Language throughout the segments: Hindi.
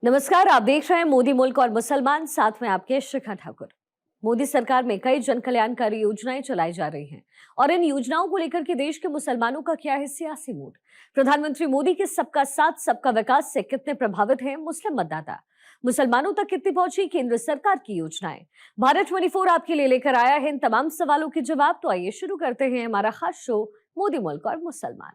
नमस्कार, आप देख रहे हैं मोदी मुल्क और मुसलमान, साथ में आपके शिखा ठाकुर। मोदी सरकार में कई जन कल्याणकारी योजनाएं चलाई जा रही हैं और इन योजनाओं को लेकर के देश के मुसलमानों का क्या है सियासी मूड। प्रधानमंत्री मोदी के सबका साथ सबका विकास से कितने प्रभावित हैं मुस्लिम मतदाता, मुसलमानों तक कितनी पहुंची केंद्र सरकार की योजनाएं। भारत 24 आपके लिए लेकर आया है इन तमाम सवालों के जवाब। तो आइए शुरू करते हैं हमारा खास शो मोदी मुल्क और मुसलमान।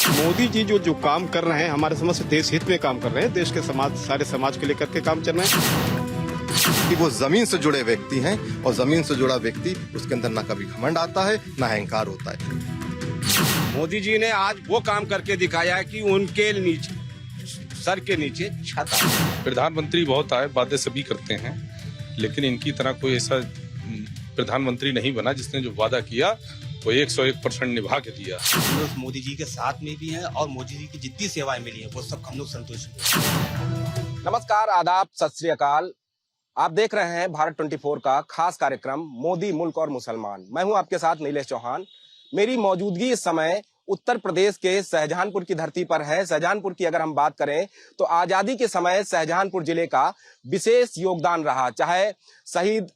मोदी जी जो काम कर रहे हैं, हमारे समझ से देश हित में काम कर रहे हैं। देश के समाज, सारे समाज के लेकर के काम चल रहे हैं कि वो जमीन से जुड़े व्यक्ति हैं और जमीन से जुड़ा व्यक्ति उसके अंदर ना कभी घमंड आता है ना अहंकार होता है। मोदी जी ने आज वो काम करके दिखाया है कि उनके नीचे, सर के नीचे छत है। प्रधानमंत्री बहुत आए, बातें सभी करते हैं, लेकिन इनकी तरह कोई ऐसा प्रधानमंत्री नहीं बना जिसने जो वादा किया वो 101% निभा के दिया। हम लोग मोदी जी के साथ में भी हैं और मोदी जी की जितनी सेवाएं मिली हैं वो सब हम लोग संतुष्ट हैं। नमस्कार, आदाब, सत श्री अकाल। आप देख रहे हैं भारत 24 का खास कार्यक्रम मोदी मुल्क और मुसलमान। मैं हूं आपके साथ नीलेश चौहान। मेरी मौजूदगी इस समय उत्तर प्रदेश के शाहजहांपुर की धरती पर है। शाहजहांपुर की अगर हम बात करें तो आजादी के समय शाहजहांपुर जिले का विशेष योगदान रहा। चाहे शहीद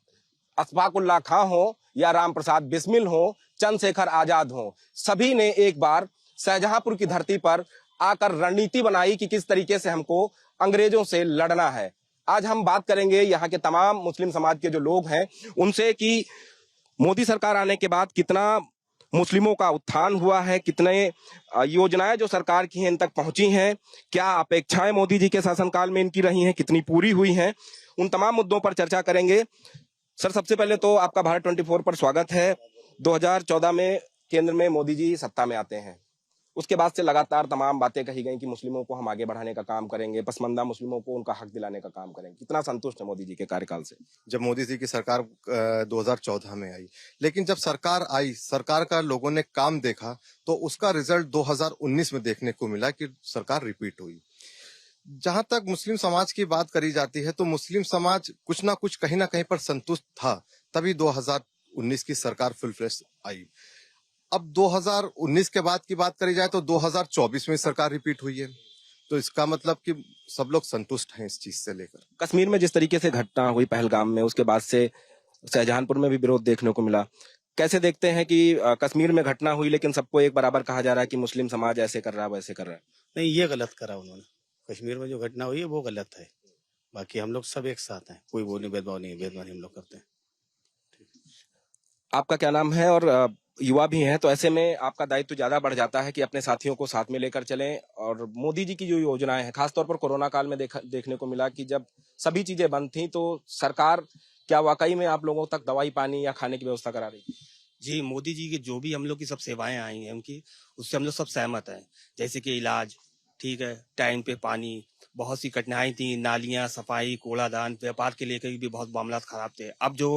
अशफाक उल्लाह खां हो या राम प्रसाद बिस्मिल हो, चंद्रशेखर आजाद हो, सभी ने एक बार शाहजहांपुर की धरती पर आकर रणनीति बनाई कि किस तरीके से हमको अंग्रेजों से लड़ना है। आज हम बात करेंगे यहाँ के तमाम मुस्लिम समाज के जो लोग हैं उनसे कि मोदी सरकार आने के बाद कितना मुस्लिमों का उत्थान हुआ है, कितने योजनाएं जो सरकार की हैं इन तक पहुंची हैं, क्या अपेक्षाएं मोदी जी के शासनकाल में इनकी रही हैं, कितनी पूरी हुई हैं, उन तमाम मुद्दों पर चर्चा करेंगे। सर, सबसे पहले तो आपका भारत 24 पर स्वागत है। 2014 में केंद्र में मोदी जी सत्ता में आते हैं। उसके बाद से लगातार तमाम बातें कही गई कि मुस्लिमों को हम आगे बढ़ाने का काम करेंगे, पसमानदा मुस्लिमों को उनका हक दिलाने का काम करेंगे। कितना संतुष्ट है मोदी जी के कार्यकाल से? जब मोदी जी की सरकार 2014 में आई, लेकिन जब सरकार आई, सरकार का लोगों ने काम देखा तो उसका रिजल्ट 2019 में देखने को मिला कि सरकार रिपीट हुई। जहां तक मुस्लिम समाज की बात करी जाती है तो मुस्लिम समाज कुछ ना कुछ कहीं ना कहीं पर संतुष्ट था, तभी 2019 की सरकार फुल फ्लेश आई। अब 2019 के बाद की बात करी जाए तो 2024 में सरकार रिपीट हुई है, तो इसका मतलब कि सब लोग संतुष्ट हैं इस चीज से लेकर। कश्मीर में जिस तरीके से घटना हुई पहलगाम में, उसके बाद से शाहजहांपुर में भी विरोध देखने को मिला। कैसे देखते हैं कि कश्मीर में घटना हुई लेकिन सबको एक बराबर कहा जा रहा है कि मुस्लिम समाज ऐसे कर रहा है, वैसे कर रहा है? नहीं, ये गलत करा उन्होंने। कश्मीर में जो घटना हुई है वो गलत है। बाकी हम लोग सब एक साथ हैं, कोई वो नहीं, भेदभाव नहीं हम लोग करते हैं। आपका क्या नाम है? और युवा भी हैं, तो ऐसे में आपका दायित्व ज्यादा बढ़ जाता है कि अपने साथियों को साथ में लेकर चलें। और मोदी जी की जो योजनाएं हैं, खासतौर पर कोरोना काल में देखने को मिला कि जब सभी चीजें बंद थी तो सरकार क्या वाकई में आप लोगों तक दवाई, पानी या खाने की व्यवस्था करा रही थी? जी, मोदी जी की जो भी हम लोग की सब सेवाएं आई हैं उनकी, उससे हम लोग सब सहमत हैं। जैसे कि इलाज, ठीक है, टाइम पे पानी, बहुत सी कठिनाई थी, नालियां, सफाई, कूड़ादान, व्यापार के लेकर भी बहुत मामला खराब थे। अब जो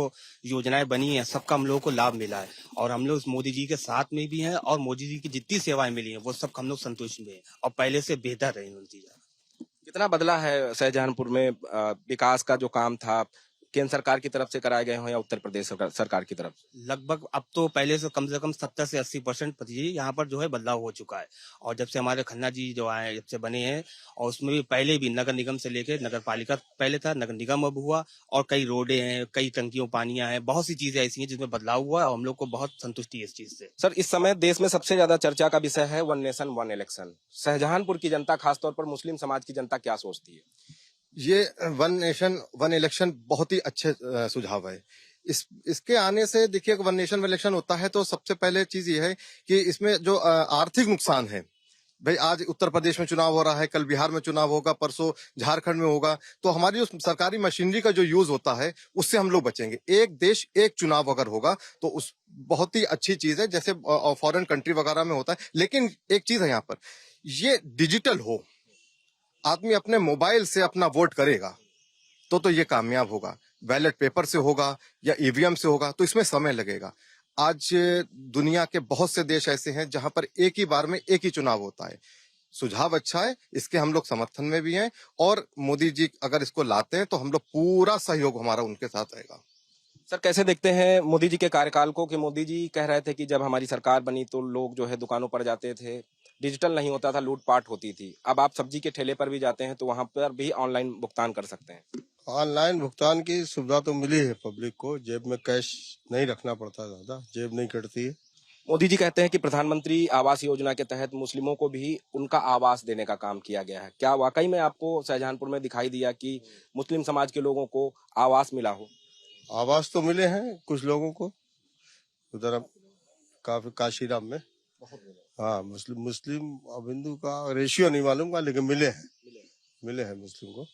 योजनाएं बनी हैं सबका हम लोगों को लाभ मिला है और हम लोग मोदी जी के साथ में भी हैं और मोदी जी की जितनी सेवाएं मिली हैं वो सब हम लोग संतुष्ट में हैं और पहले से बेहतर है नतीजा। कितना बदला है शाहजहांपुर में विकास का जो काम था, केंद्र सरकार की तरफ से कराए गए हों या उत्तर प्रदेश सरकार की तरफ? लगभग अब तो पहले से कम 70 से 80% यहाँ पर जो है बदलाव हो चुका है। और जब से हमारे खन्ना जी जो आए, जब से बने हैं, और उसमें भी पहले भी नगर निगम से लेके नगर पालिका पहले था, नगर निगम अब हुआ, और कई रोडें हैं, कई टंकियों पानियां हैं, बहुत सी चीजें ऐसी हैं जिसमें बदलाव हुआ और हम लोग को बहुत संतुष्टि है इस चीज से। सर, इस समय देश में सबसे ज्यादा चर्चा का विषय है one nation one election. Shahjahanpur की जनता, खासतौर पर मुस्लिम समाज की जनता क्या सोचती है? ये वन नेशन वन इलेक्शन बहुत ही अच्छे सुझाव है। इसके आने से देखिए, वन नेशन वन इलेक्शन होता है तो सबसे पहले चीज ये है कि इसमें जो आर्थिक नुकसान है, भाई आज उत्तर प्रदेश में चुनाव हो रहा है, कल बिहार में चुनाव होगा, परसों झारखंड में होगा, तो हमारी जो सरकारी मशीनरी का जो यूज होता है उससे हम लोग बचेंगे। एक देश एक चुनाव अगर होगा तो उस बहुत ही अच्छी चीज है, जैसे फॉरेन कंट्री वगैरह में होता है। लेकिन एक चीज है यहाँ पर, ये डिजिटल हो, आदमी अपने मोबाइल से अपना वोट करेगा तो ये कामयाब होगा। बैलेट पेपर से होगा या ईवीएम से होगा तो इसमें समय लगेगा। आज दुनिया के बहुत से देश ऐसे हैं जहां पर एक ही बार में एक ही चुनाव होता है। सुझाव अच्छा है, इसके हम लोग समर्थन में भी हैं और मोदी जी अगर इसको लाते हैं तो हम लोग पूरा सहयोग हमारा उनके साथ रहेगा। सर कैसे देखते हैं मोदी जी के कार्यकाल को कि मोदी जी कह रहे थे कि जब हमारी सरकार बनी तो लोग जो है दुकानों पर जाते थे, डिजिटल नहीं होता था, लूटपाट होती थी। अब आप सब्जी के ठेले पर भी जाते हैं तो वहां पर भी ऑनलाइन भुगतान कर सकते हैं। ऑनलाइन भुगतान की सुविधा तो मिली है पब्लिक को, जेब में कैश नहीं रखना पड़ता, ज्यादा जेब नहीं कटती है। मोदी जी कहते हैं कि प्रधानमंत्री आवास योजना के तहत मुस्लिमों को भी उनका आवास देने का काम किया गया है। क्या वाकई में आपको शाहजहांपुर में दिखाई दिया कि मुस्लिम समाज के लोगों को आवास मिला हो? आवास तो मिले हैं कुछ लोगों को, उधर काफी काशीराम में। हाँ, मुस्लिम अब हिंदू का रेशियो नहीं मालूम का, लेकिन मिले हैं मुस्लिम को।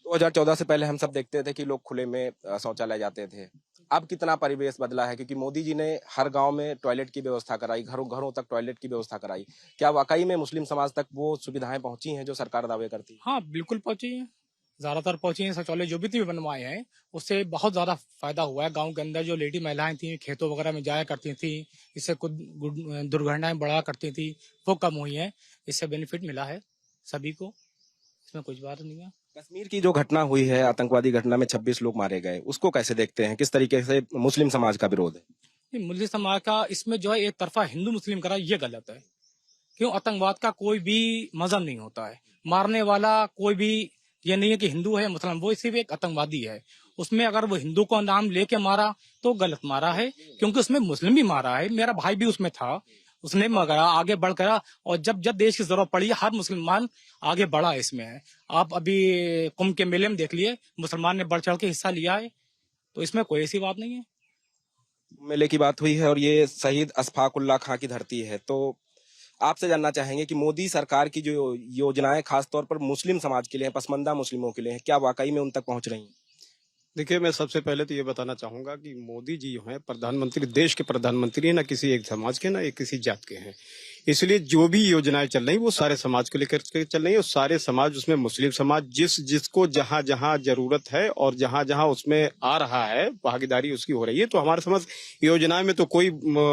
2014 से पहले हम सब देखते थे कि लोग खुले में शौचालय जाते थे। अब कितना परिवेश बदला है, क्योंकि मोदी जी ने हर गांव में टॉयलेट की व्यवस्था कराई, घरों घरों तक टॉयलेट की व्यवस्था कराई। क्या वाकई में मुस्लिम समाज तक वो सुविधाएं पहुंची हैं जो सरकार दावे करती है? हाँ, बिल्कुल पहुंची है, ज्यादातर पहुंची है। शौचालय जो भी बनवाए हैं उससे बहुत ज्यादा फायदा हुआ है। गांव के अंदर जो लेडी महिलाएं थी खेतों वगैरह में जाया करती थी, इससे कुछ दुर्घटनाएं बढ़ा करती थी, वो कम हुई है। इससे बेनिफिट मिला है सभी को, इसमें कुछ बात नहीं है। कश्मीर की जो घटना हुई है, आतंकवादी घटना में 26 लोग मारे गए, उसको कैसे देखते हैं? किस तरीके से मुस्लिम समाज का विरोध है? मुस्लिम समाज का इसमें जो है एक तरफा हिंदू मुस्लिम करा, ये गलत है। क्यों? आतंकवाद का कोई भी मजहब नहीं होता है। मारने वाला कोई भी ये नहीं है कि हिंदू है मुसलमान, वो सिर्फ एक आतंकवादी है। उसमें अगर वो हिंदू का नाम लेके मारा तो गलत मारा है, क्योंकि उसमें मुस्लिम भी मारा है। मेरा भाई भी उसमें था, उसने मगरा आगे बढ़ कर, और जब जब देश की जरूरत पड़ी हर मुसलमान आगे बढ़ा इसमें है। आप अभी कुंभ के मेले में देख लिए, मुसलमान ने बढ़ चढ़ के हिस्सा लिया है, तो इसमें कोई ऐसी बात नहीं है। मेले की बात हुई है और ये शहीद अशफाकुल्लाह खां की धरती है, तो आपसे जानना चाहेंगे कि मोदी सरकार की जो योजनाएं खासतौर पर मुस्लिम समाज के लिए, पसमानदा मुस्लिमों के लिए हैं, क्या वाकई में उन तक पहुंच रही हैं? देखिए, मैं सबसे पहले तो ये बताना चाहूंगा कि मोदी जी जो हैं प्रधानमंत्री, देश के प्रधानमंत्री हैं, ना किसी एक समाज के, ना एक किसी जात के हैं। इसलिए जो भी योजनाएं चल रही वो सारे समाज को लेकर के चल रही है, और सारे समाज, उसमें मुस्लिम समाज जिसको जहां जहां जरूरत है और जहां जहां उसमें आ रहा है, भागीदारी उसकी हो रही है। तो हमारे समाज योजनाएं में तो कोई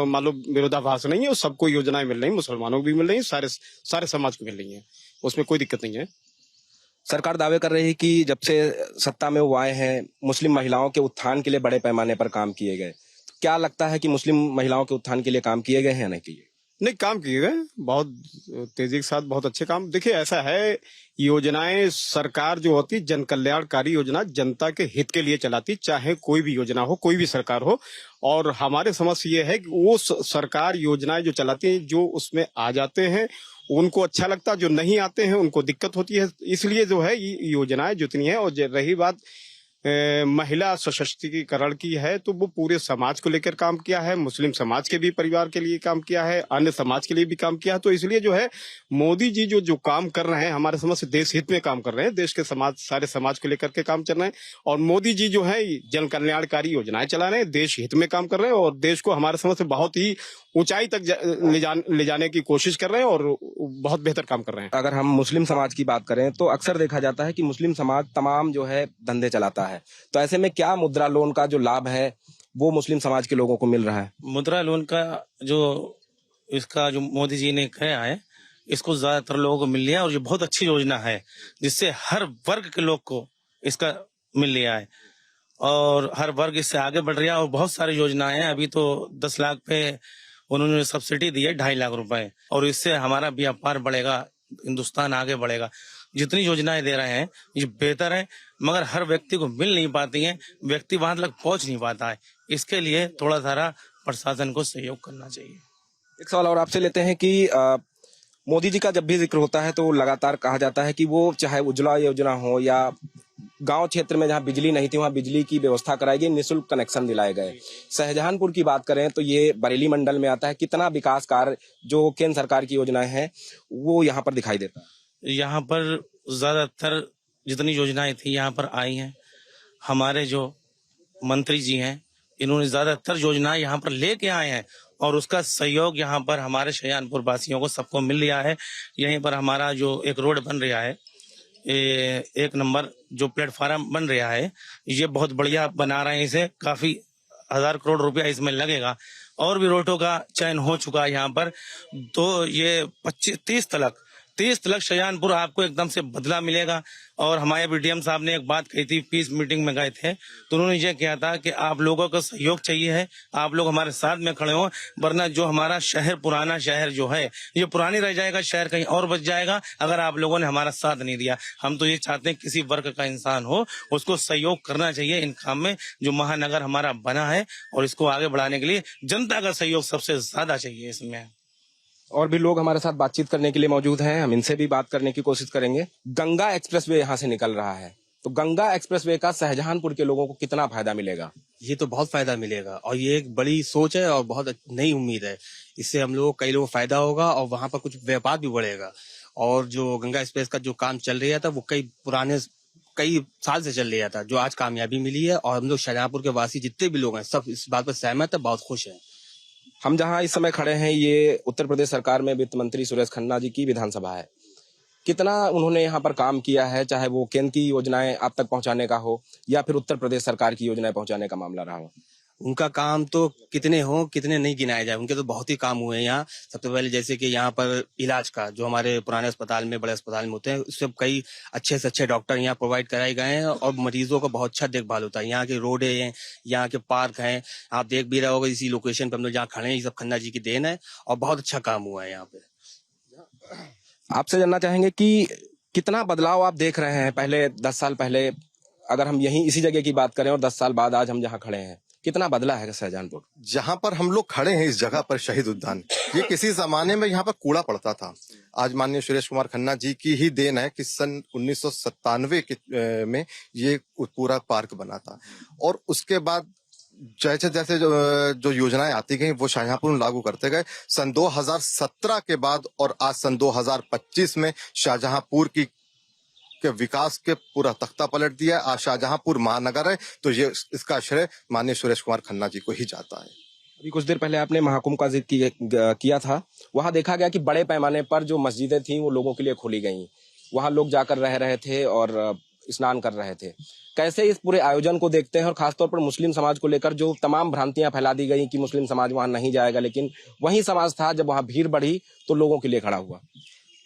मालूम विरोधाभास नहीं है, और सबको योजनाएं मिल रही, मुसलमानों को भी मिल रही, सारे समाज को मिल रही है, उसमें कोई दिक्कत नहीं है। सरकार दावे कर रही है कि जब से सत्ता में वो आए हैं, मुस्लिम महिलाओं के उत्थान के लिए बड़े पैमाने पर काम किए गए। क्या लगता है कि मुस्लिम महिलाओं के उत्थान के लिए काम किए गए हैं या नहीं किए? नहीं, काम किए गए, बहुत तेजी के साथ, बहुत अच्छे काम। देखिए, ऐसा है, योजनाएं सरकार जो होती, जन कल्याणकारी योजना जनता के हित के लिए चलाती, चाहे कोई भी योजना हो, कोई भी सरकार हो। और हमारे समझ ये है कि वो सरकार योजनाएं जो चलाती है, जो उसमें आ जाते हैं उनको अच्छा लगता, जो नहीं आते हैं उनको दिक्कत होती है। इसलिए जो है ये योजनाएं जितनी है, और रही बात महिला सशक्तिकरण की है, तो वो पूरे समाज को लेकर काम किया है, मुस्लिम समाज के भी परिवार के लिए काम किया है, अन्य समाज के लिए भी काम किया है। तो इसलिए जो है मोदी जी जो काम कर रहे हैं, हमारे समझ से देश हित में काम कर रहे हैं, देश के समाज, सारे समाज को लेकर के काम चल रहे हैं। और मोदी जी जो है जन कल्याणकारी योजनाएं चला रहे हैं, देश हित में काम कर रहे हैं, और देश को हमारे समझ से बहुत ही ऊंचाई तक ले जाने की कोशिश कर रहे हैं, और बहुत बेहतर काम कर रहे हैं। अगर हम मुस्लिम समाज की बात करें तो अक्सर देखा जाता है कि मुस्लिम समाज तमाम जो है धंधे चलाता है, तो ऐसे में क्या मुद्रा लोन का जो लाभ है वो मुस्लिम समाज के लोगों को मिल रहा है? मुद्रा लोन का जो मोदी जी ने किया है, इसको ज्यादातर लोगों को मिल लिया, और ये बहुत अच्छी योजना है, जिससे हर वर्ग के लोग को इसका मिल लिया है, और हर वर्ग इससे आगे बढ़ रहा है। और बहुत सारी योजनाएं हैं, अभी तो 10 लाख पे उन्होंने सब्सिडी दी है, 2.5 लाख रुपए, और इससे हमारा व्यापार बढ़ेगा, हिंदुस्तान आगे बढ़ेगा। जितनी योजनाएं दे रहे हैं ये बेहतर है, मगर हर व्यक्ति को मिल नहीं पाती हैं, व्यक्ति वहां तक पहुंच नहीं पाता है। इसके लिए थोड़ा सारा प्रशासन को सहयोग करना चाहिए। एक सवाल और आपसे लेते हैं कि मोदी जी का जब भी जिक्र होता है तो लगातार कहा जाता है कि वो चाहे उज्ज्वला योजना हो या गांव क्षेत्र में जहां बिजली नहीं थी वहां बिजली की व्यवस्था कराई गई, निःशुल्क कनेक्शन दिलाए गए। शाहजहांपुर की बात करें तो ये बरेली मंडल में आता है। कितना विकास कार्य जो केंद्र सरकार की योजनाएं हैं वो यहाँ पर दिखाई देता है? यहाँ पर ज्यादातर जितनी योजनाएं थी यहाँ पर आई हैं। हमारे जो मंत्री जी हैं इन्होंने ज्यादातर योजनाएं यहाँ पर लेके आए हैं, और उसका सहयोग यहाँ पर हमारे शाहजहांपुर वासियों को सबको मिल रहा है। यहीं पर हमारा जो एक रोड बन रहा है, 1 नंबर जो प्लेटफार्म बन रहा है, ये बहुत बढ़िया बना रहे हैं। इसे काफी 1000 करोड़ रुपया इसमें लगेगा, और भी रोडों का चयन हो चुका है यहाँ पर। तो ये 25-30 तक 30 तिलक शाहजहानपुर आपको एकदम से बदला मिलेगा। और हमारे बीडीएम साहब ने एक बात कही थी, पीस मीटिंग में गए थे तो उन्होंने ये कहा था कि आप लोगों का सहयोग चाहिए है, आप लोग हमारे साथ में खड़े हो, वरना जो हमारा शहर, पुराना शहर जो है ये पुरानी रह जाएगा, शहर कहीं और बच जाएगा अगर आप लोगों ने हमारा साथ नहीं दिया। हम तो ये चाहते हैं किसी वर्ग का इंसान हो उसको सहयोग करना चाहिए इन काम में। जो महानगर हमारा बना है और इसको आगे बढ़ाने के लिए जनता का सहयोग सबसे ज्यादा चाहिए इसमें। और भी लोग हमारे साथ बातचीत करने के लिए मौजूद हैं, हम इनसे भी बात करने की कोशिश करेंगे। गंगा एक्सप्रेसवे यहाँ से निकल रहा है, तो गंगा एक्सप्रेसवे का शाहजहांपुर के लोगों को कितना फायदा मिलेगा? ये तो बहुत फायदा मिलेगा और ये एक बड़ी सोच है और बहुत नई उम्मीद है। इससे हम लोग कई लोगों को फायदा होगा और वहां पर कुछ व्यापार भी बढ़ेगा। और जो गंगा एक्सप्रेस का जो काम चल रहा था वो कई साल से चल रहा था, जो आज कामयाबी मिली है। और हम लोग शाहजहांपुर के वासी जितने भी लोग हैं सब इस बात पर सहमत है, बहुत खुश हैं। हम जहां इस समय खड़े हैं ये उत्तर प्रदेश सरकार में वित्त मंत्री सुरेश खन्ना जी की विधानसभा है। कितना उन्होंने यहाँ पर काम किया है, चाहे वो केंद्र की योजनाएं आप तक पहुंचाने का हो या फिर उत्तर प्रदेश सरकार की योजनाएं पहुंचाने का मामला रहा हो। उनका काम तो कितने हो कितने नहीं गिनाए जाए, उनके तो बहुत ही काम हुए हैं यहाँ। सबसे पहले जैसे कि यहाँ पर इलाज का जो हमारे पुराने अस्पताल में, बड़े अस्पताल में होते हैं, उससे कई अच्छे से अच्छे डॉक्टर यहाँ प्रोवाइड कराए गए हैं और मरीजों का बहुत अच्छा देखभाल होता है। यहाँ के रोड हैं, यहाँ के पार्क हैं, आप देख भी रहे होगा इसी लोकेशन पर हम लोग जहाँ खड़े हैं, ये सब खन्ना जी की देन है और बहुत अच्छा काम हुआ है यहाँ पे। आपसे जानना चाहेंगे कि कितना बदलाव आप देख रहे हैं पहले 10 साल पहले, अगर हम यहीं इसी जगह की बात करें और 10 साल बाद आज हम जहाँ खड़े हैं, कितना बदला है शाहजहांपुर? जहां पर हम लोग खड़े हैं इस जगह पर शहीद उद्यान, ये किसी जमाने में यहाँ पर कूड़ा पड़ता था। आज माननीय सुरेश कुमार खन्ना जी की ही देन है कि सन 1997 में ये पूरा पार्क बना था। और उसके बाद जैसे जैसे जो योजनाएं आती गई वो शाहजहांपुर में लागू करते गए। सन 2017 के बाद और आज सन 2025 में शाहजहांपुर के विकास के पूरा तख्ता पलट दिया। आज शाहजहांपुर महानगर है तो ये इसका श्रेय माननीय सुरेश कुमार खन्ना जी को ही जाता है। अभी कुछ देर पहले आपने महाकुंभ का जिक्र किया था, वहां देखा गया कि बड़े पैमाने पर जो मस्जिदें थी वो लोगों के लिए खोली गई, वहां लोग जाकर रह रहे थे और स्नान कर रहे थे। कैसे इस पूरे आयोजन को देखते हैं और खासतौर पर मुस्लिम समाज को लेकर जो तमाम भ्रांतियां फैला दी गई कि मुस्लिम समाज वहां नहीं जाएगा, लेकिन वही समाज था जब वहां भीड़ बढ़ी तो लोगों के लिए खड़ा हुआ।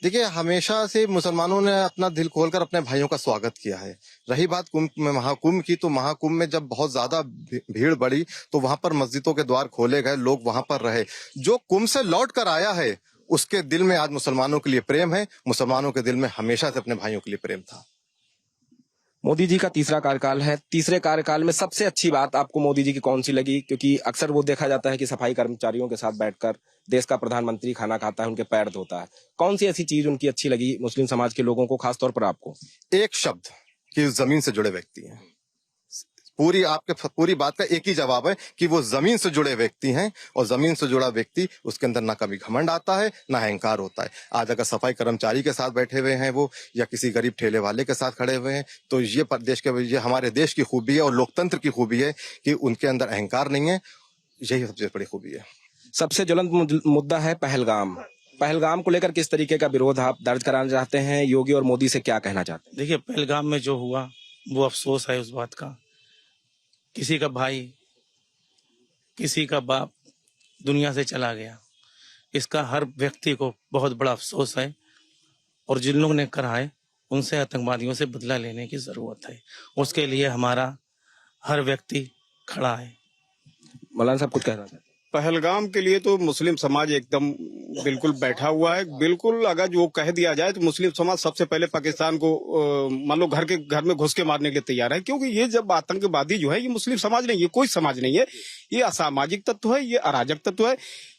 देखिए, हमेशा से मुसलमानों ने अपना दिल खोलकर अपने भाइयों का स्वागत किया है। रही बात महाकुंभ की, तो महाकुंभ में जब बहुत ज्यादा भीड़ बढ़ी तो वहां पर मस्जिदों के द्वार खोले गए, लोग वहां पर रहे। जो कुंभ से लौट कर आया है उसके दिल में आज मुसलमानों के लिए प्रेम है, मुसलमानों के दिल में हमेशा से अपने भाइयों के लिए प्रेम था। मोदी जी का तीसरा कार्यकाल है, तीसरे कार्यकाल में सबसे अच्छी बात आपको मोदी जी की कौन सी लगी? क्योंकि अक्सर वो देखा जाता है कि सफाई कर्मचारियों के साथ बैठकर देश का प्रधानमंत्री खाना खाता है, उनके पैर धोता है। कौन सी ऐसी चीज उनकी अच्छी लगी मुस्लिम समाज के लोगों को, खासतौर पर आपको? एक शब्द कि जमीन से जुड़े व्यक्ति हैं। पूरी बात का एक ही जवाब है कि वो जमीन से जुड़े व्यक्ति हैं और जमीन से जुड़ा व्यक्ति उसके अंदर ना कभी घमंड आता है ना अहंकार होता है। आज अगर सफाई कर्मचारी के साथ बैठे हुए हैं वो या किसी गरीब ठेले वाले के साथ खड़े हुए हैं तो ये हमारे देश की खूबी है और लोकतंत्र की खूबी है कि उनके अंदर अहंकार नहीं है। यही सबसे बड़ी खूबी है। सबसे ज्वलंत मुद्दा है पहलगाम। पहलगाम को लेकर किस तरीके का विरोध आप दर्ज कराना चाहते हैं? योगी और मोदी से क्या कहना चाहते हैं? देखिए, पहलगाम में जो हुआ वो अफसोस है उस बात का। किसी का भाई, किसी का बाप दुनिया से चला गया, इसका हर व्यक्ति को बहुत बड़ा अफसोस है। और जिन लोगों ने करा है उनसे आतंकवादियों से बदला लेने की जरूरत है। उसके लिए हमारा हर व्यक्ति खड़ा है। मौलाना साहब कुछ कहना चाहते हैं? पहलगाम के लिए तो मुस्लिम समाज एकदम बिल्कुल बैठा हुआ है। बिल्कुल अगर जो कह दिया जाए तो मुस्लिम समाज सबसे पहले पाकिस्तान को मान लो घर में घुस के मारने के लिए तैयार है। क्योंकि ये जब आतंकवादी जो है ये मुस्लिम समाज नहीं, ये कोई समाज नहीं है, ये असामाजिक तत्व है, ये अराजक तत्व है।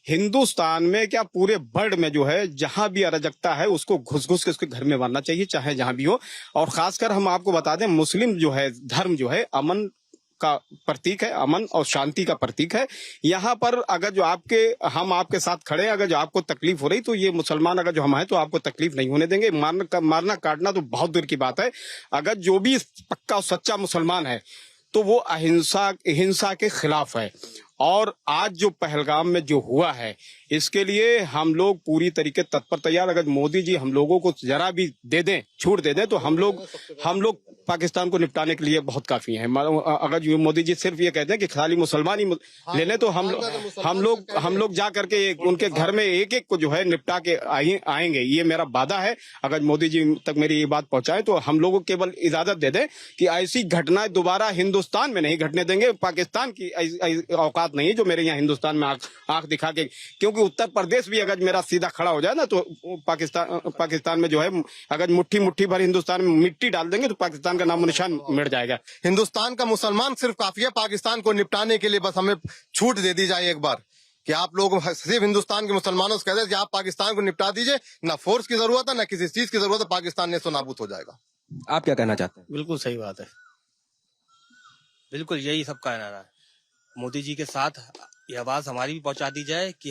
हिंदुस्तान में क्या पूरे वर्ल्ड में जो है जहां भी अराजकता है उसको घुस घुस के उसके घर में मारना चाहिए, चाहे जहां भी हो। और खासकर हम आपको बता दें, मुस्लिम जो है धर्म जो है अमन का प्रतीक है, अमन और शांति का प्रतीक है। यहाँ पर अगर जो हम आपके साथ खड़े हैं, अगर जो आपको तकलीफ हो रही तो ये मुसलमान अगर जो हम हैं तो आपको तकलीफ नहीं होने देंगे। मारना काटना तो बहुत दूर की बात है। अगर जो भी पक्का और सच्चा मुसलमान है तो वो हिंसा के खिलाफ है। और आज जो पहलगाम में जो हुआ है, इसके लिए हम लोग पूरी तरीके तत्पर तैयार। अगर मोदी जी हम लोगों को जरा भी दे दें, छूट दे दें, तो हम लोग पाकिस्तान को निपटाने के लिए बहुत काफी हैं। अगर मोदी जी सिर्फ ये कहते हैं कि खाली मुसलमान ही ले लें, तो हम लोग जा करके उनके घर में एक एक को जो है निपटा के आएंगे। ये मेरा वादा है। अगर मोदी जी तक मेरी ये बात पहुंचाए तो हम लोगों को केवल इजाजत दे दें कि ऐसी घटनाएं दोबारा हिंदुस्तान में नहीं घटने देंगे। पाकिस्तान की औकात नहीं जो मेरे यहाँ हिंदुस्तान में आंख दिखा के, क्योंकि उत्तर प्रदेश भी अगर मेरा सीधा खड़ा हो जाए ना, तो पाकिस्तान में जो है अगर मुट्ठी भर हिंदुस्तान में मिट्टी डाल देंगे तो पाकिस्तान का नामो निशान मिट जाएगा। हिंदुस्तान का मुसलमान सिर्फ काफी है पाकिस्तान को निपटाने के लिए। बस हमें छूट दे दी जाए एक बार कि आप लोग सिर्फ हिंदुस्तान के मुसलमानों से कहते हैं कि आप पाकिस्तान को निपटा दीजिए। ना फोर्स की जरूरत है, ना किसी चीज की जरूरत है। पाकिस्तान नेस्तो नाबूद हो जाएगा। आप क्या कहना चाहते हैं? बिल्कुल सही बात है, बिल्कुल यही सबका नारा है। मोदी जी के साथ ये आवाज हमारी भी पहुंचा दी जाए कि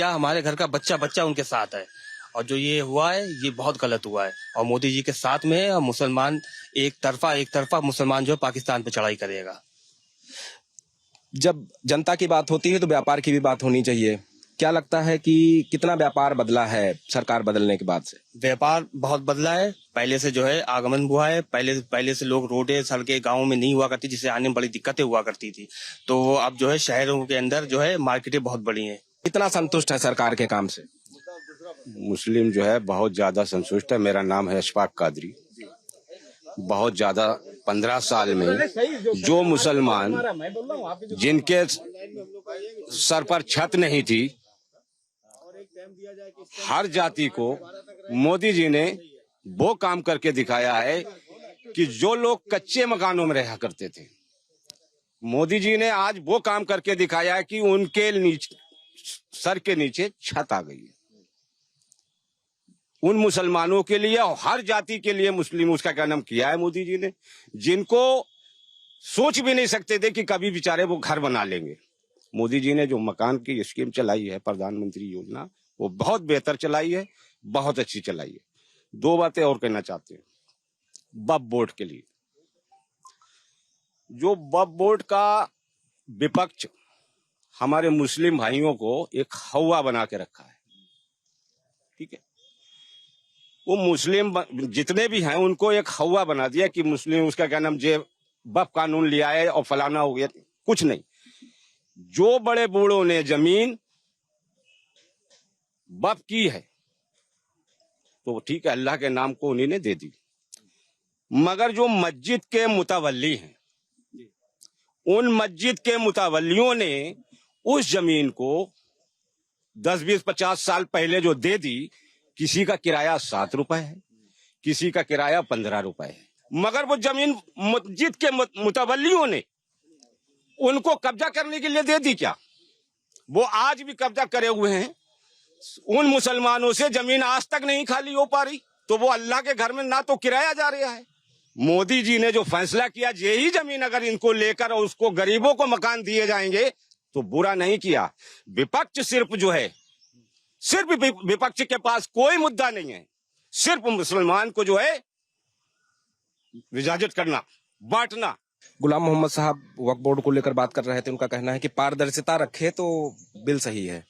हमारे घर का बच्चा उनके साथ है, और जो ये हुआ है ये बहुत गलत हुआ है, और मोदी जी के साथ में है। और मुसलमान एक तरफा मुसलमान जो है पाकिस्तान पे चढ़ाई करेगा। जब जनता की बात होती है तो व्यापार की भी बात होनी चाहिए। क्या लगता है कि कितना व्यापार बदला है सरकार बदलने के बाद से? व्यापार बहुत बदला है। पहले से जो है आगमन हुआ है। पहले से लोग रोडें सड़कें गाँव में नहीं हुआ करती, जिससे आने में बड़ी दिक्कतें हुआ करती थी। तो अब जो है शहरों के अंदर जो है मार्केटें बहुत बड़ी हैं। कितना संतुष्ट है सरकार के काम से? मुस्लिम जो है बहुत ज्यादा संतुष्ट है। मेरा नाम है अशफाक कादरी। बहुत ज्यादा 15 साल में जो मुसलमान जिनके सर पर छत नहीं थी, हर जाति को मोदी जी ने वो काम करके दिखाया है कि जो लोग कच्चे मकानों में रहा करते थे, मोदी जी ने आज वो काम करके दिखाया है कि उनके नीचे सर के नीचे छत आ गई है। उन मुसलमानों के लिए और हर जाति के लिए मुस्लिम उसका क्या नाम किया है मोदी जी ने, जिनको सोच भी नहीं सकते थे कि कभी बेचारे वो घर बना लेंगे। मोदी जी ने जो मकान की स्कीम चलाई है, प्रधानमंत्री योजना, वो बहुत बेहतर चलाई है, बहुत अच्छी चलाई है। 2 बातें और कहना चाहते हैं वक्फ बोर्ड के लिए। जो वक्फ बोर्ड का विपक्ष हमारे मुस्लिम भाइयों को एक हवा बना के रखा है, ठीक है। वो मुस्लिम जितने भी हैं उनको एक हवा बना दिया कि मुस्लिम उसका क्या नाम जे वक्फ कानून लिया है और फलाना हो गया। कुछ नहीं, जो बड़े बूढ़ों ने जमीन वक्फ की है तो ठीक है, अल्लाह के नाम को उन्हीं ने दे दी। मगर जो मस्जिद के मुतवल्ली हैं, उन मस्जिद के मुतवल्लियों ने उस जमीन को 10, 20, 50 साल पहले जो दे दी, किसी का किराया 7 रुपए है, किसी का किराया 15 रुपए है। मगर वो जमीन मस्जिद के मुतवल्लियों ने उनको कब्जा करने के लिए दे दी क्या? वो आज भी कब्जा करे हुए हैं। उन मुसलमानों से जमीन आज तक नहीं खाली हो पा रही, तो वो अल्लाह के घर में ना तो किराया जा रहा है। मोदी जी ने जो फैसला किया, यही जमीन अगर इनको लेकर और उसको गरीबों को मकान दिए जाएंगे तो बुरा नहीं किया। विपक्ष सिर्फ जो है, सिर्फ विपक्ष के पास कोई मुद्दा नहीं है, सिर्फ मुसलमान को जो है विभाजित करना, बांटना। गुलाम मोहम्मद साहब वक्फ बोर्ड को लेकर बात कर रहे थे। उनका कहना है कि पारदर्शिता रखे तो बिल सही है।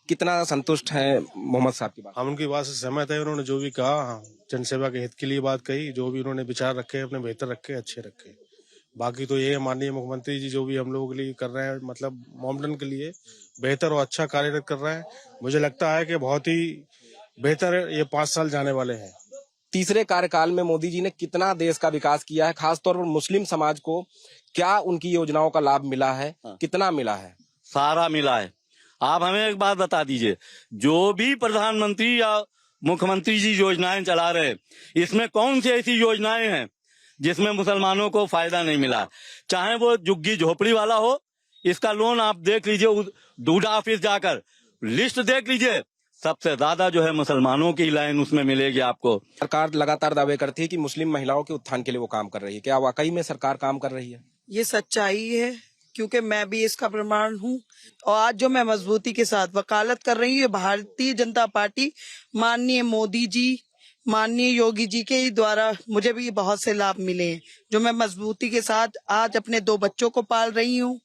कितना संतुष्ट है मोहम्मद साहब की बात? हम उनकी बात से सहमत है। उन्होंने जो भी कहा जनसेवा के हित के लिए बात कही, जो भी उन्होंने विचार रखे अपने बेहतर रखे, अच्छे रखे। बाकी तो ये माननीय मुख्यमंत्री जी जो भी हम लोगों के लिए कर रहे हैं, मतलब मोमडन के लिए बेहतर और अच्छा कार्यरत कर रहे हैं। मुझे लगता है कि बहुत ही बेहतर ये 5 साल जाने वाले हैं। तीसरे कार्यकाल में मोदी जी ने कितना देश का विकास किया है, खासतौर पर मुस्लिम समाज को क्या उनकी योजनाओं का लाभ मिला है? कितना मिला है? सारा मिला है। आप हमें एक बात बता दीजिए, जो भी प्रधानमंत्री या मुख्यमंत्री जी योजनाएं चला रहे, इसमें कौन सी ऐसी योजनाएं हैं जिसमें मुसलमानों को फायदा नहीं मिला? चाहे वो झुग्गी झोपड़ी वाला हो, इसका लोन आप देख लीजिए, डूडा ऑफिस जाकर लिस्ट देख लीजिए, सबसे ज्यादा जो है मुसलमानों की लाइन उसमें मिलेगी आपको। सरकार लगातार दावे करती है कि मुस्लिम महिलाओं के उत्थान के लिए वो काम कर रही है। क्या वाकई में सरकार काम कर रही है? ये सच्चाई है, क्योंकि मैं भी इसका प्रमाण हूँ। और आज जो मैं मजबूती के साथ वकालत कर रही हूँ, भारतीय जनता पार्टी, माननीय मोदी जी, माननीय योगी जी के द्वारा मुझे भी बहुत से लाभ मिले हैं, जो मैं मजबूती के साथ आज अपने 2 बच्चों को पाल रही हूँ।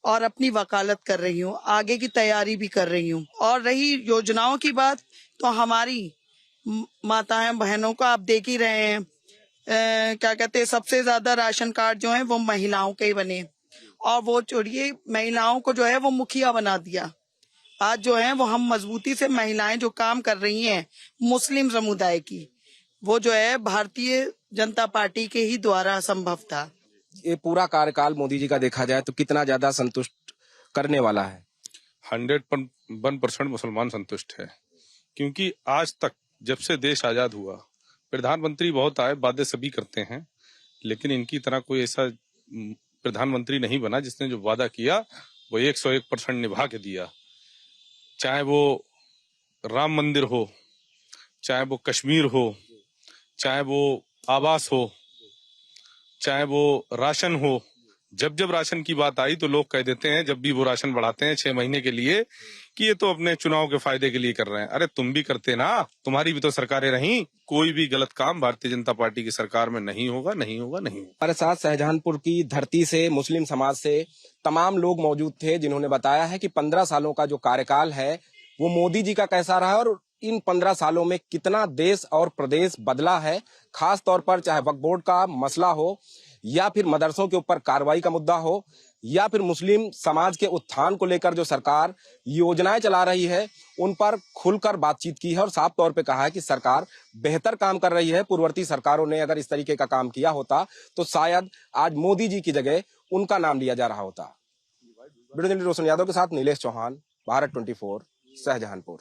और अपनी वकालत कर रही हूँ, आगे की तैयारी भी कर रही हूँ। और रही योजनाओं की बात, तो हमारी माताएं बहनों को आप देख ही रहे हैं, क्या कहते हैं, सबसे ज्यादा राशन कार्ड जो है वो महिलाओं के ही बने, और वो छोड़िए महिलाओं को जो है वो मुखिया बना दिया। आज जो है वो हम मजबूती से महिलाएं जो काम कर रही हैं मुस्लिम समुदाय की, वो जो है भारतीय जनता पार्टी के ही द्वारा संभव था। ये पूरा कार्यकाल मोदी जी का देखा जाए तो कितना ज्यादा संतुष्ट करने वाला है? 101% मुसलमान संतुष्ट है, क्योंकि आज तक जब से देश आजाद हुआ, प्रधानमंत्री बहुत आए, वादे सभी करते हैं, लेकिन इनकी तरह कोई ऐसा प्रधानमंत्री नहीं बना जिसने जो वादा किया वो 101% निभा के दिया। चाहे वो राम मंदिर हो, चाहे वो कश्मीर हो, चाहे वो आवास हो, चाहे वो राशन हो। जब जब राशन की बात आई तो लोग कह देते हैं, जब भी वो राशन बढ़ाते हैं 6 महीने के लिए, कि ये तो अपने चुनाव के फायदे के लिए कर रहे हैं। अरे तुम भी करते ना, तुम्हारी भी तो सरकारें रहीं। कोई भी गलत काम भारतीय जनता पार्टी की सरकार में नहीं होगा, नहीं होगा, नहीं होगा। हमारे साथ शाहजहांपुर की धरती से, मुस्लिम समाज से तमाम लोग मौजूद थे, जिन्होंने बताया है कि 15 सालों का जो कार्यकाल है वो मोदी जी का कैसा रहा और इन 15 सालों में कितना देश और प्रदेश बदला है। खास तौर पर चाहे वक्फ बोर्ड का मसला हो, या फिर मदरसों के ऊपर कार्रवाई का मुद्दा हो, या फिर मुस्लिम समाज के उत्थान को लेकर जो सरकार योजनाएं चला रही है, उन पर खुलकर बातचीत की है और साफ तौर पे कहा है कि सरकार बेहतर काम कर रही है। पूर्ववर्ती सरकारों ने अगर इस तरीके का काम किया होता तो शायद आज मोदी जी की जगह उनका नाम लिया जा रहा होता। वीडियो जर्नलिस्ट रोशन यादव के साथ नीलेश चौहान, भारत 24, शाहजहांपुर।